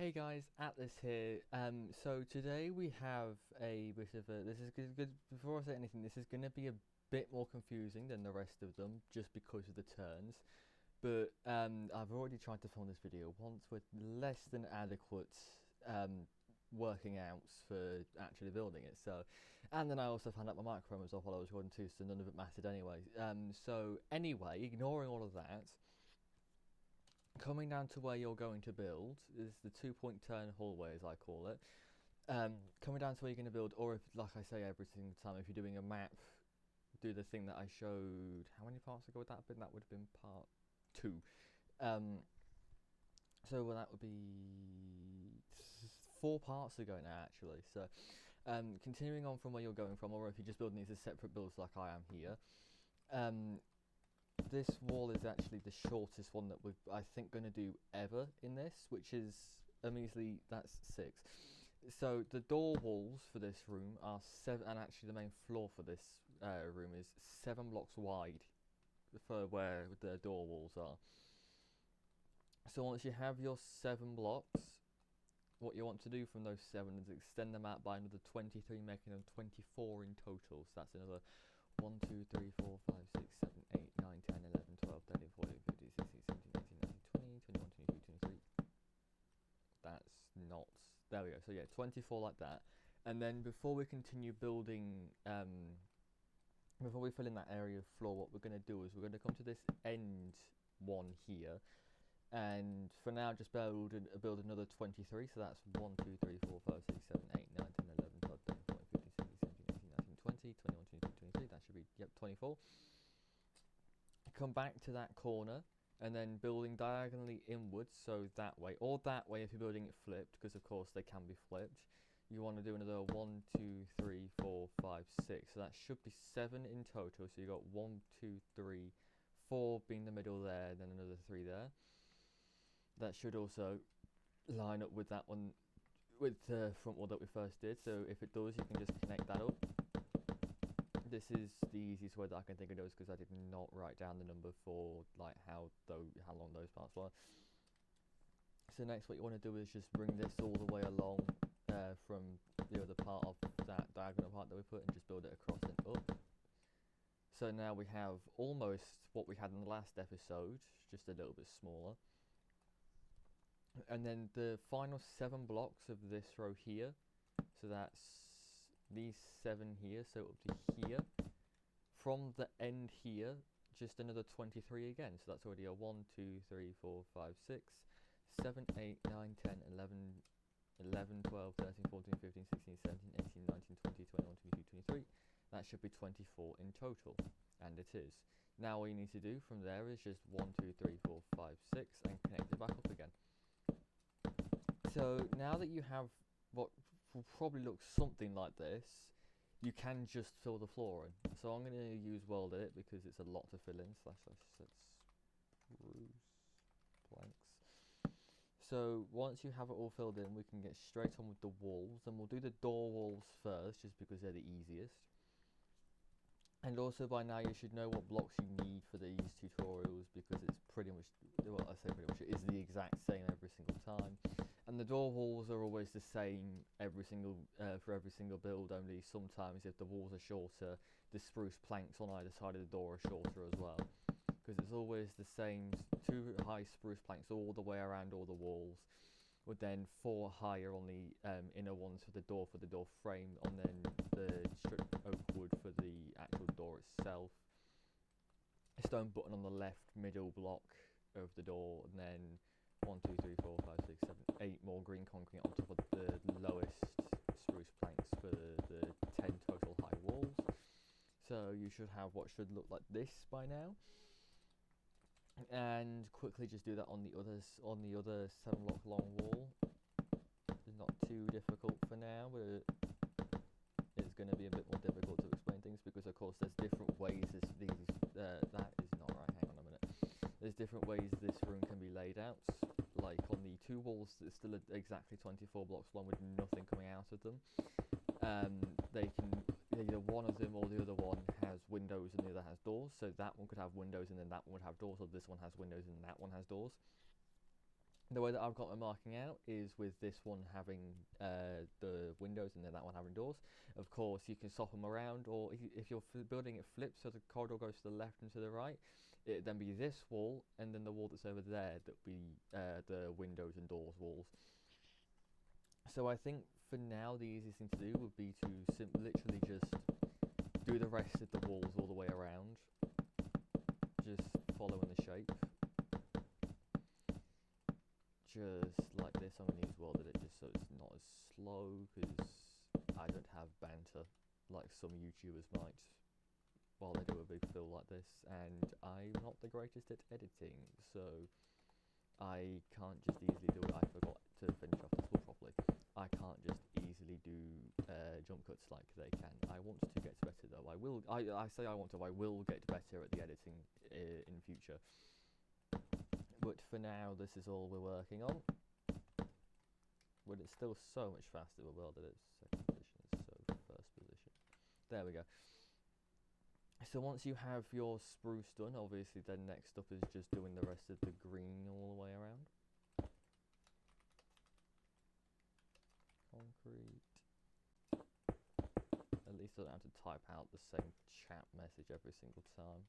Hey guys, Atlas here. So today we have a bit of a. This is good. Before I say anything, this is going to be a bit more confusing than the rest of them, just because of the turns. But I've already tried to film this video once with less than adequate working outs for actually building it. So, and then I also found out my microphone was off while I was recording too, so none of it mattered anyway. So anyway, ignoring all of that. Coming down to where you're going to build is the 2-point turn hallway, as I call it. Coming down to where you're going to build, or if, like I say every single time, if you're doing a map, do the thing that I showed. How many parts ago would that have been? That would have been part 2. So well, that would be 4 parts ago now, actually. So, continuing on from where you're going from, or if you're just building these as separate builds like I am here. This wall is actually the shortest one that we're, I think, going to do ever in this, which is a measly, that's 6. So the door walls for this room are 7, and actually the main floor for this room is 7 blocks wide for where the door walls are. So once you have your 7 blocks, what you want to do from those 7 is extend them out by another 23, making them 24 in total. So that's another 1, 2, 3, 4, 5, 6, 7, 8, 9, 10, 11, 12, 13, 14, 15, 16, 17, 18, 19, 20, 21, 22, 23. That's not... There we go. So yeah, 24 like that. And then before we continue building... before we fill in that area of floor, what we're going to do is we're going to come to this end one here. And for now, just build another 23. So that's 1, 2, 3, 4, 5, 6, 7, 8, 9, 10, 11, 12, 13, 14, 15, 16, 17, 18, 19, 20, 21, 22, 23. That should be, yep, 24. Come back to that corner and then building diagonally inwards, so that way, or that way if you're building it flipped, because of course they can be flipped. You want to do another 1, 2, 3, 4, 5, 6. So that should be 7 in total. So you got 1, 2, 3, 4 being the middle there, then another 3 there. That should also line up with that one, with the front wall that we first did. So if it does, you can just connect that up. This is the easiest way that I can think of those, because I did not write down the number for like how long those parts were. So next, what you want to do is just bring this all the way along from the other part of that diagonal part that we put, and just build it across and up. So now we have almost what we had in the last episode, just a little bit smaller. And then the final 7 blocks of this row here, so that's these 7 here, so up to here. From the end here, just another 23 again, so that's already a 1, 2, 3, 4, 5, 6, 7, 8, 9, 10, 11, 12, 13, 14, 15, 16, 17, 18, 19, 20, 21, 22, 23. That should be 24 in total, and it is. Now all you need to do from there is just 1, 2, 3, 4, 5, 6, and connect it back up again. So now that you have what will probably look something like this, you can just fill the floor in. So I'm going to use World Edit because it's a lot to fill in. Spruce planks. So once you have it all filled in, we can get straight on with the walls, and we'll do the door walls first, just because they're the easiest. And also by now you should know what blocks you need for these tutorials, because it's pretty much, well, I say pretty much, it is the exact same every single time. And the door walls are always the same every single for every single build, only sometimes if the walls are shorter, the spruce planks on either side of the door are shorter as well. Because it's always the same 2 high spruce planks all the way around all the walls, with then 4 higher on the inner ones for the door frame, and then the stripped oak wood for the actual door itself. A stone button on the left middle block of the door, and then 1, 2, 3, 4, 5, 6, 7, 8 more green concrete on top of the lowest spruce planks for the 10 total high walls. So you should have what should look like this by now. And quickly just do that on the other 7 block long wall. It's not too difficult for now, but it's going to be a bit more difficult to explain things, because of course there's different ways that is not right, hang on a minute. There's different ways this room can be laid out. Like on the 2 walls, it's still exactly 24 blocks long with nothing coming out of them. They can, either one of them or the other one has windows and the other has doors, so that one could have windows and then that one would have doors, or this one has windows and that one has doors. The way that I've got my marking out is with this one having the windows and then that one having doors. Of course, you can swap them around, or if your building it flips so the corridor goes to the left and to the right, it'd then be this wall and then the wall that's over there that be the windows and doors walls. So I think for now the easiest thing to do would be to literally just do the rest of the walls all the way around, just following the shape. Just like this. I'm going to use welded it just so it's not as slow, because I don't have banter like some YouTubers might while they do a big fill like this, and I'm not the greatest at editing, so I can't just easily do it. I forgot to finish off the tool properly. I can't just easily do jump cuts like they can. I want to get better though. I will. I say I want to. I will get better at the editing in future. But for now, this is all we're working on. But it's still so much faster with welded at second position, so first position. There we go. So once you have your spruce done, obviously then next up is just doing the rest of the green all the way around. Concrete. At least I don't have to type out the same chat message every single time.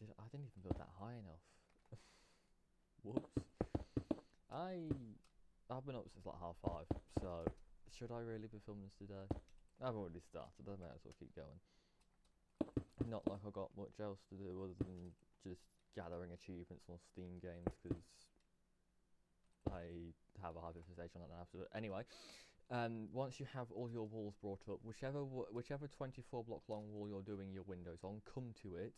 I didn't even build that high enough. Whoops. I've been up since like 5:30, so should I really be filming this today? I've already started, I may as well keep going. Not like I've got much else to do other than just gathering achievements on Steam games, because I have a high reputation on that now. So anyway, once you have all your walls brought up, whichever 24 block long wall you're doing your windows on, come to it.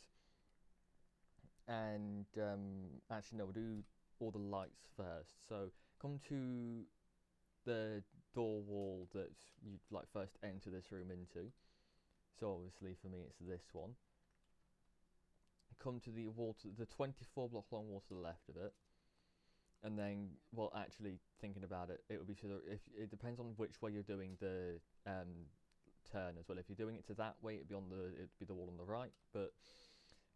And actually no, we'll do all the lights first. So come to the door wall that you like first enter this room into. So obviously for me it's this one. Come to the wall, to the 24 block long wall to the left of it, and then, well, actually thinking about it, it would be to the, if it depends on which way you're doing the turn as well. If you're doing it to that way, it'd be the wall on the right, but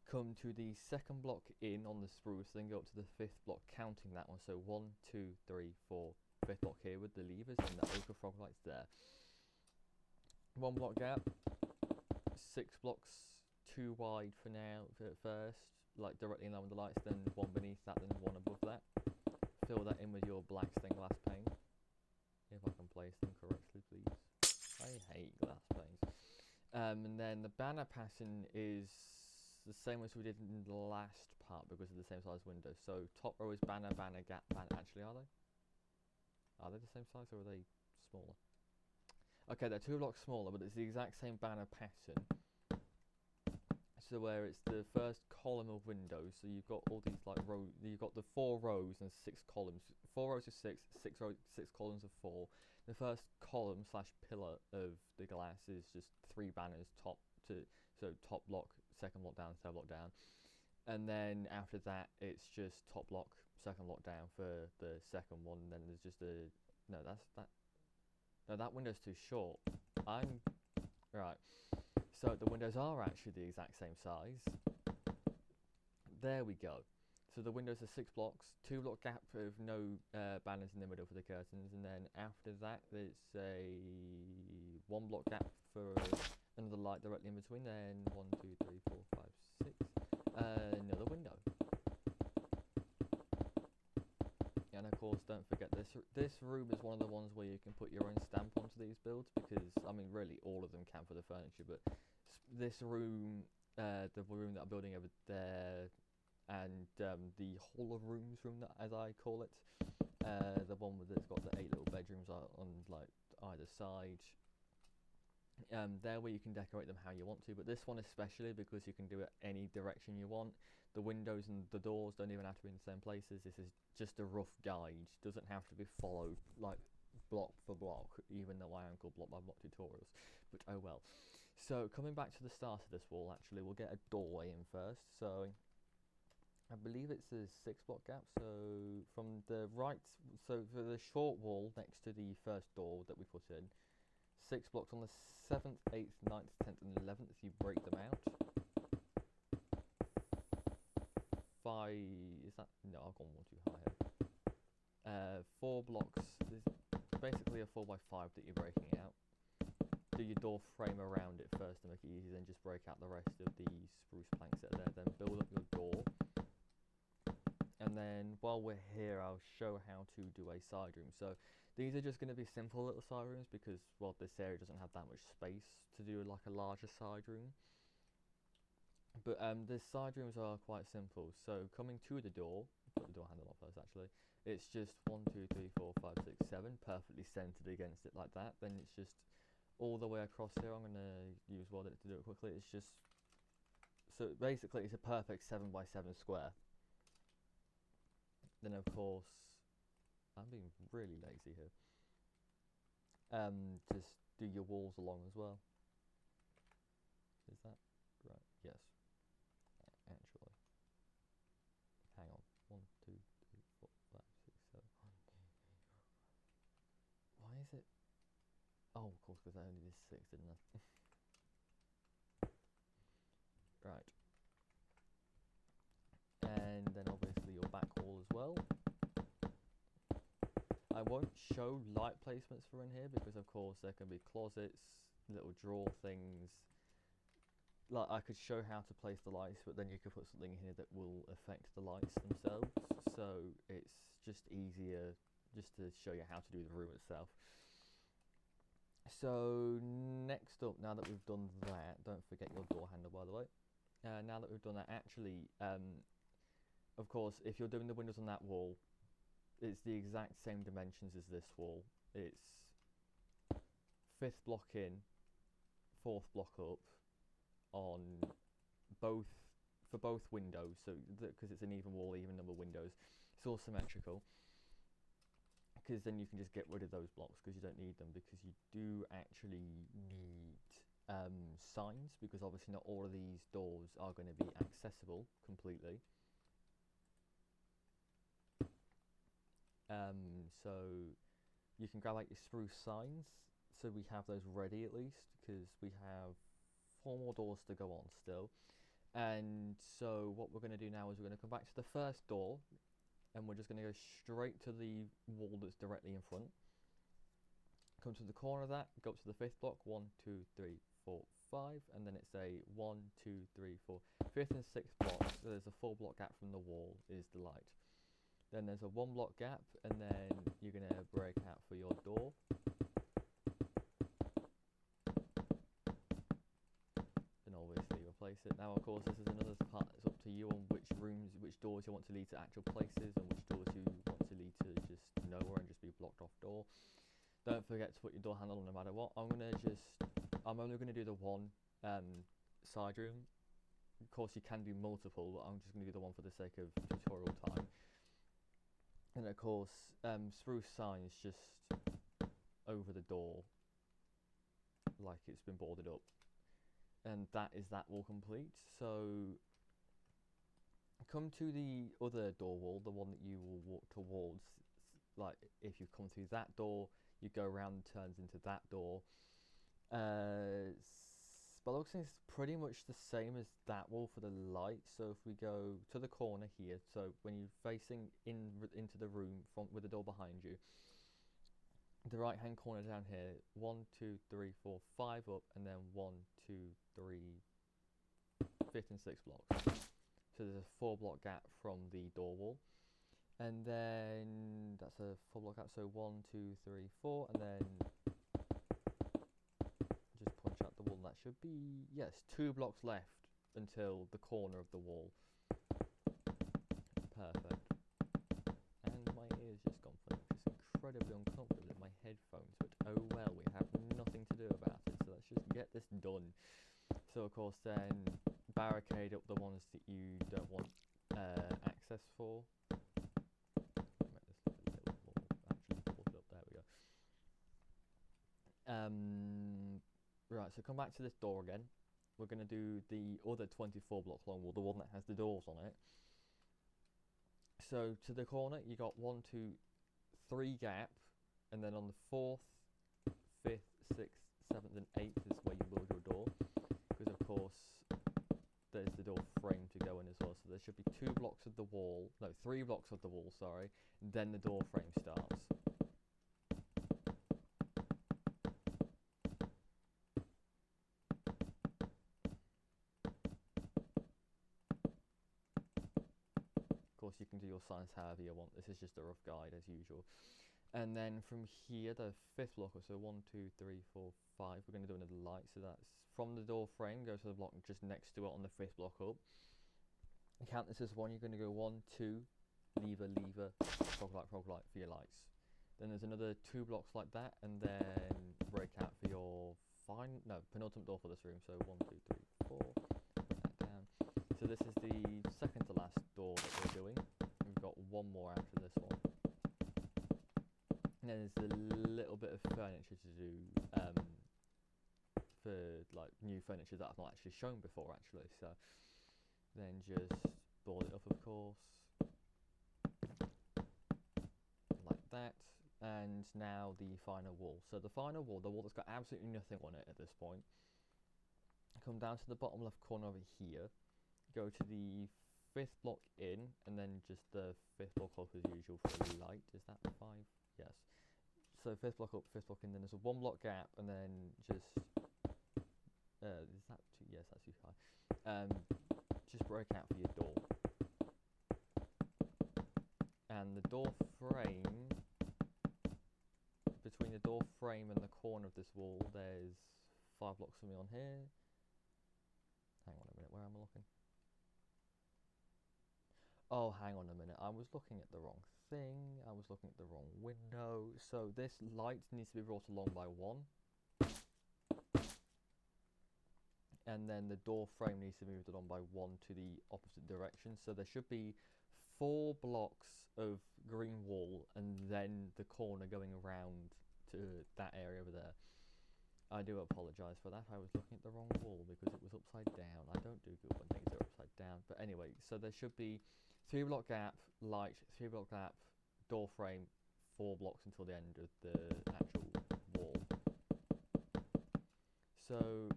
come to the second block in on the spruce, then go up to the fifth block, counting that one. So 1, 2, 3, 4, fifth block here with the levers and the ochre frog lights there. 1 block gap, 6 blocks too wide for now at first, like directly in line with the lights, then 1 beneath that, then 1 above that. Fill that in with your black stained glass paint. If I can place them correctly, please. I hate glass paints. And then the banner pattern is the same as we did in the last part because of the same size window. So top row is banner, banner, gap, banner. Actually, are they? Are they the same size or are they smaller? Okay, they're 2 blocks smaller, but it's the exact same banner pattern. So where it's the first column of windows, so you've got all these like rows, you've got the 4 rows and 6 columns. 4 rows of 6, 6 columns of 4. The first column slash pillar of the glass is just 3 banners top to, so top block, second block down, third block down. And then after that it's just top block, second block down for the second one, and then there's just a, no, that window's too short. Right. So the windows are actually the exact same size. There we go. So the windows are 6 blocks, 2 block gap of no banners in the middle for the curtains, and then after that there's a 1 block gap for another light directly in between, then 1, 2, 3, 4, 5, 6, another window. And of course, don't forget this room is one of the ones where you can put your own stamp onto these builds, because I mean really all of them can for the furniture, but this room, the room that I'm building over there, and the hall of rooms room, that, as I call it, the one that's got the 8 little bedrooms on like either side. There where you can decorate them how you want to, but this one especially because you can do it any direction you want. The windows and the doors don't even have to be in the same places. This is just a rough guide. Doesn't have to be followed like block for block, even though I am called block by block tutorials, but oh well. So coming back to the start of this wall, actually we'll get a doorway in first. So I believe it's a 6 block gap, so from the right, so for the short wall next to the first door that we put in, 6 blocks on the 7th, 8th, 9th, 10th and 11th, you break them out. 5. Is that? No, I've gone one too high here. 4 blocks. There's basically a 4x5 that you're breaking out. Do your door frame around it first to make it easy, then just break out the rest of the spruce planks that are there. Then build up your door. And then while we're here, I'll show how to do a side room. So these are just going to be simple little side rooms because, well, this area doesn't have that much space to do like a larger side room. But the side rooms are quite simple. So coming to the door, put the door handle on first actually. It's just 1, 2, 3, 4, 5, 6, 7, perfectly centered against it like that. Then it's just all the way across here. I'm going to use Word to do it quickly. It's just, so basically it's a perfect 7x7 square. Then of course, I'm being really lazy here. Just do your walls along as well. Is that right? Yes. Actually, hang on. 1, 2, 3, 4, 5, 6, 7. Why is it? Oh, of course, because I only did 6, didn't I? Right. And then obviously your back wall as well. I won't show light placements for in here because of course there can be closets, little drawer things. Like I could show how to place the lights, but then you could put something in here that will affect the lights themselves. So it's just easier just to show you how to do the room itself. So next up, now that we've done that, don't forget your door handle by the way. Now that we've done that, actually, of course, if you're doing the windows on that wall, it's the exact same dimensions as this wall. It's 5th block in, 4th block up on both, for both windows, so because it's an even wall, even number of windows, it's all symmetrical. Because then you can just get rid of those blocks because you don't need them, because you do actually need signs, because obviously not all of these doors are going to be accessible completely. So you can grab like your spruce signs, so we have those ready at least, because we have 4 more doors to go on still. And so what we're going to do now is we're going to come back to the first door, and we're just going to go straight to the wall that's directly in front. Come to the corner of that, go up to the 5th block, 1, 2, 3, 4, 5, and then it's a 1, 2, 3, 4, 5th and 6th block. So there's a 4 block gap from the wall is the light. Then there's a 1 block gap, and then you're going to break out for your door. And obviously replace it. Now of course this is another part that's up to you on which rooms, which doors you want to lead to actual places, and which doors you want to lead to just nowhere and just be blocked off door. Don't forget to put your door handle on no matter what. I'm only going to do the 1 side room. Of course you can do multiple, but I'm just going to do the one for the sake of tutorial time. And of course, spruce signs just over the door, like it's been boarded up. And that is that wall complete. So come to the other door wall, the one that you will walk towards. Like if you come through that door, you go around and turns into that door. But looks like it's pretty much the same as that wall for the light. So if we go to the corner here, so when you're facing into the room with the door behind you, the right hand corner down here, 1, 2, 3, 4, 5 up, and then 1, 2, 3, 5th and 6th blocks. So there's a 4 block gap from the door wall, and then that's a 4 block gap. So 1, 2, 3, 4, and then just punch out the wall. That should be, yes, 2 blocks left until the corner of the wall. Perfect. And my ear's just gone funny, which is incredibly uncomfortable with my headphones, but oh well, we have nothing to do about it, so let's just get this done. So of course then barricade up the ones that you don't want access for. Make this look a little more actually boarded up. There we go. Right, so come back to this door again. We're going to do the other 24 block long wall, the one that has the doors on it. So to the corner, you got 1, 2, 3 gap, and then on the 4th, 5th, 6th, 7th, and 8th is where you build your door. Because of course, there's the door frame to go in as well. So there should be 2 blocks of the wall, no, 3 blocks of the wall, sorry, then the door frame starts. Of course, you can do your signs however you want. This is just a rough guide as usual. And then from here, the 5th block, so 1, 2, 3, 4, 5, we're going to do another light. So that's from the door frame, go to the block just next to it on the 5th block up. Count this as 1, you're going to go 1, 2, lever, lever, frog light for your lights. Then there's another 2 blocks like that, and then break out for your penultimate door for this room. So 1, 2, 3, 4, put that down. So this is the second to last door that we're doing. We've got 1 more after this one. And then there's a little bit of furniture to do for like new furniture that I've not actually shown before actually. So then just board it up, of course, like that. And now the final wall. So the final wall, the wall that's got absolutely nothing on it at this point. Come down to the bottom left corner over here. Go to the 5th block in, and then just the 5th block up as usual for the light. Is that 5? Yes. So 5th block up, 5th block in, then there's a 1 block gap, and then just is that 2? Yes, that's too high. Just break out for your door, and the door frame, between the door frame and the corner of this wall, there's 5 blocks for me on here. Hang on a minute, where am I looking? Oh, hang on a minute, I was looking at the wrong thing, I was looking at the wrong window. So this light needs to be brought along by 1. And then the door frame needs to be moved along by 1 to the opposite direction. So there should be 4 blocks of green wall, and then the corner going around to that area over there. I do apologise for that. I was looking at the wrong wall because it was upside down. I don't do good when things are upside down. But anyway, so there should be 3 block gap, light, 3 block gap, door frame, 4 blocks until the end of the actual wall. So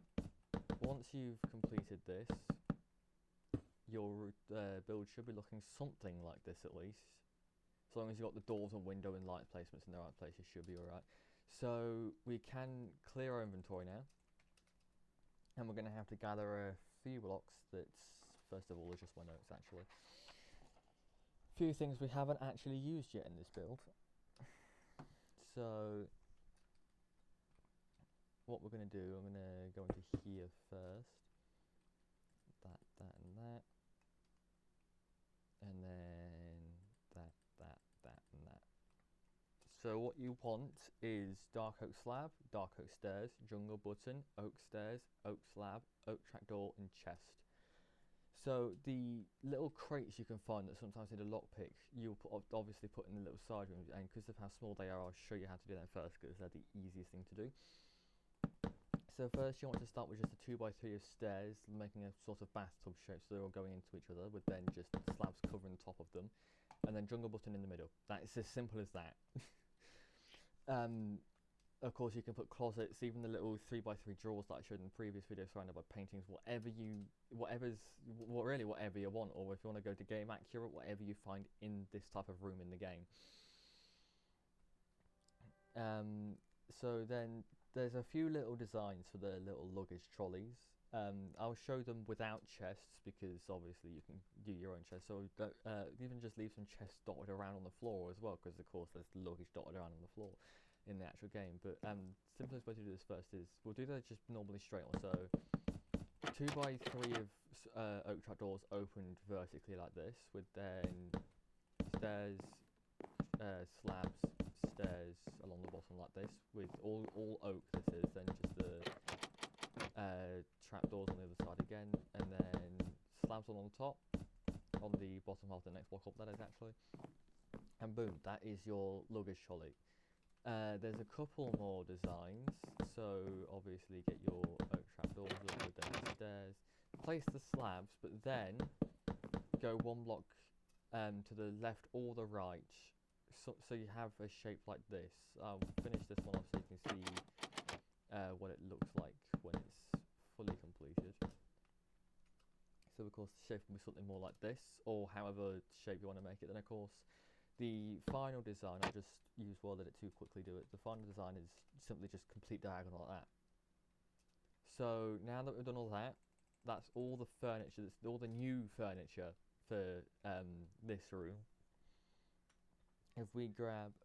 once you've completed this, your build should be looking something like this at least. As long as you've got the doors and window and light placements in the right place, you should be alright. So we can clear our inventory now, and we're going to have to gather a few blocks. That's, first of all, is just my notes actually. Few things we haven't actually used yet in this build. So what we're going to do, I'm going to go into here first. That, and that. And then that, and that. So what you want is dark oak slab, dark oak stairs, jungle button, oak stairs, oak slab, oak trapdoor, and chest. So the little crates you can find that sometimes need a lockpick, you'll obviously put in the little side rooms, and because of how small they are, I'll show you how to do that first because they're the easiest thing to do. So first you want to start with just a 2x3 of stairs, making a sort of bathtub shape so they're all going into each other, with then just slabs covering the top of them, and then jungle button in the middle. That's as simple as that. Of course you can put closets, even the little 3x3 drawers that I showed in the previous video surrounded by paintings, whatever you want, or if you want to go to game accurate, whatever you find in this type of room in the game. So then there's a few little designs for the little luggage trolleys. I'll show them without chests because obviously you can do your own chests, so even just leave some chests dotted around on the floor as well, because of course there's luggage dotted around on the floor in the actual game. But simplest way to do this first is we'll do that just normally straight on. So 2x3 of oak trapdoors opened vertically like this, with then stairs, slabs, stairs along the bottom like this, with all oak. This is then just the trapdoors on the other side again, and then slabs along the top, on the bottom half of the next block up, that is actually, and boom, that is your luggage trolley. There's a couple more designs, so obviously get your oak trapdoors with the stairs, place the slabs, but then go 1 block to the left or the right, so you have a shape like this. I'll finish this one off so you can see what it looks like when it's fully completed. So of course the shape will be something more like this, or however shape you want to make it. Then of course the final design, I'll just use while I did it to quickly do it. The final design is simply just complete diagonal like that. So now that we've done all that, that's all the furniture, that's all the new furniture for this room. If we grab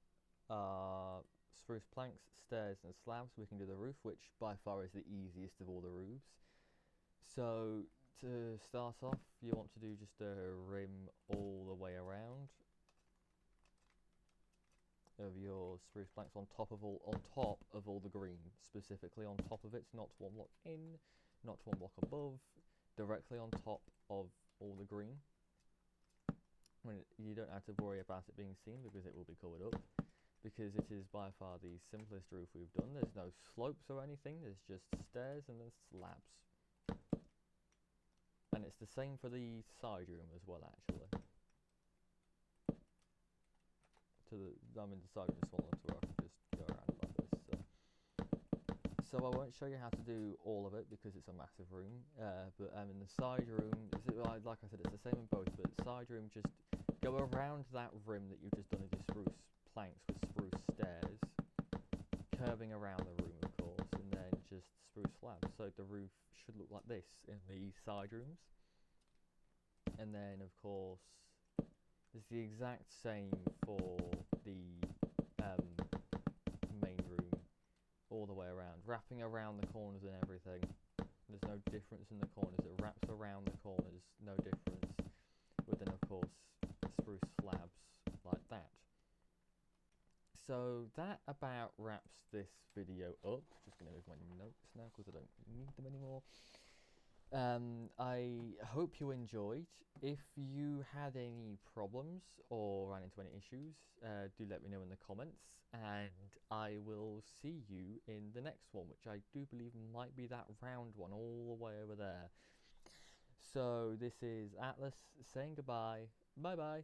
spruce planks, stairs and slabs, we can do the roof, which by far is the easiest of all the roofs. So to start off, you want to do just a rim all the way around of your spruce planks on top of all the green, specifically on top of it, not one block in, not one block above, directly on top of all the green. You don't have to worry about it being seen because it will be covered up, because it is by far the simplest roof we've done. There's no slopes or anything, there's just stairs and then slabs. And it's the same for the side room as well, actually. The side room is small enough where I can just go around it like this. So I won't show you how to do all of it because it's a massive room. But in the side room, like I said, it's the same in both. But side room, just go around that rim that you've just done with your spruce planks with spruce stairs, curving around the room, of course, and then just spruce slabs. So the roof should look like this in the side rooms. And then, of course, it's the exact same for the main room, all the way around, wrapping around the corners and everything. There's no difference in the corners, it wraps around the corners, no difference. But then, of course, spruce slabs like that. So that about wraps this video up. Just going to move my notes now because I don't need them anymore. I hope you enjoyed. If you had any problems or ran into any issues, do let me know in the comments, and I will see you in the next one, which I do believe might be that round one all the way over there. So this is Atlas saying goodbye. Bye bye.